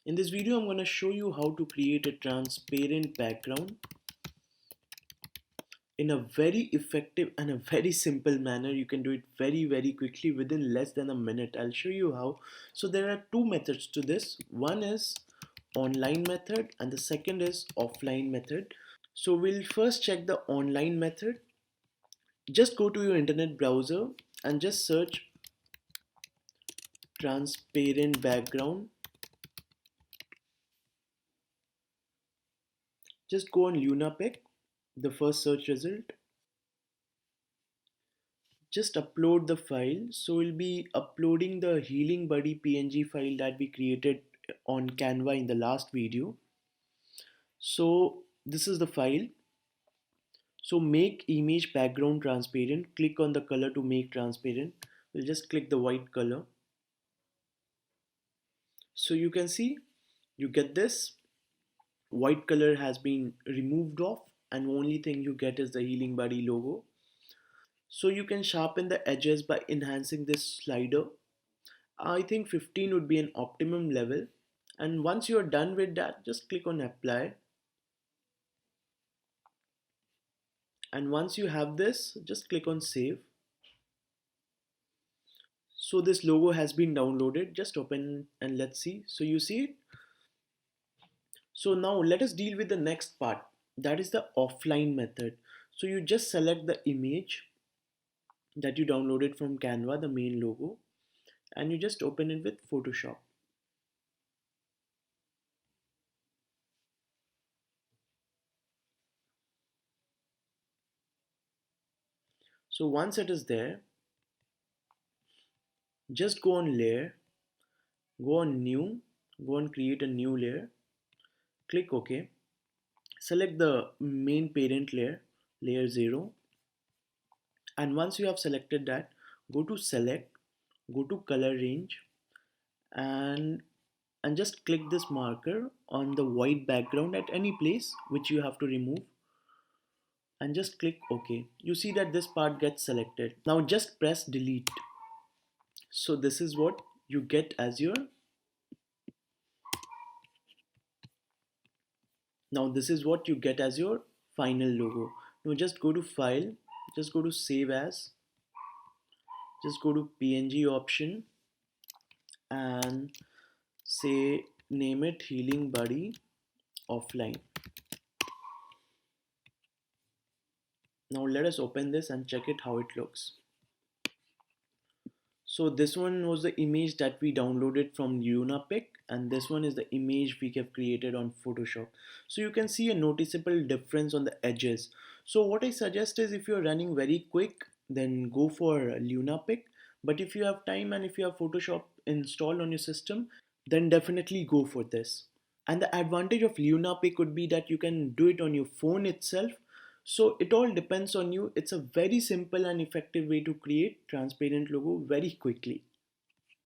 In this video, I'm going to show you how to create a transparent background in a very effective and a very simple manner. You can do it very quickly within less than a minute. I'll show you how. So there are two methods to this. One is online method and the second is offline method. So we'll first check the online method. Just go to your internet browser and just search transparent background. Just go on Luna Pic, the first search result. Just upload the file. So we'll be uploading the healing buddy png file that we created on Canva in the last video. So this is the file. So make image background transparent. Click on the color to make transparent. We'll just click the white color. So you can see you get this white color has been removed off and only thing you get is the healing buddy logo. So you can sharpen the edges by enhancing this slider. I think 15 would be an optimum level. And once you're done with that, just click on apply. And once you have this, just click on save. So this logo has been downloaded. Just open and let's see. So you see it. So now let us deal with the next part. That is the offline method. So you just select the image that you downloaded from Canva, the main logo, and you just open it with Photoshop. So once it is there, just go on layer, go on new, go on create a new layer, click OK, select the main parent layer, layer 0, and once you have selected that, go to select, go to color range, and just click this marker on the white background at any place which you have to remove and just click OK. You see that this part gets selected. Now just press delete. So this is what you get as your final logo. Now just go to file, just go to save as, just go to PNG option and say name it healing buddy offline. Now let us open this and check it how it looks. So this one was the image that we downloaded from Luna Pic and this one is the image we have created on Photoshop. So you can see a noticeable difference on the edges. So what I suggest is if you're running very quick, then go for Luna Pic. But if you have time and if you have Photoshop installed on your system, then definitely go for this. And the advantage of Luna Pic could be that you can do it on your phone itself. So it all depends on you. It's a very simple and effective way to create transparent logo very quickly.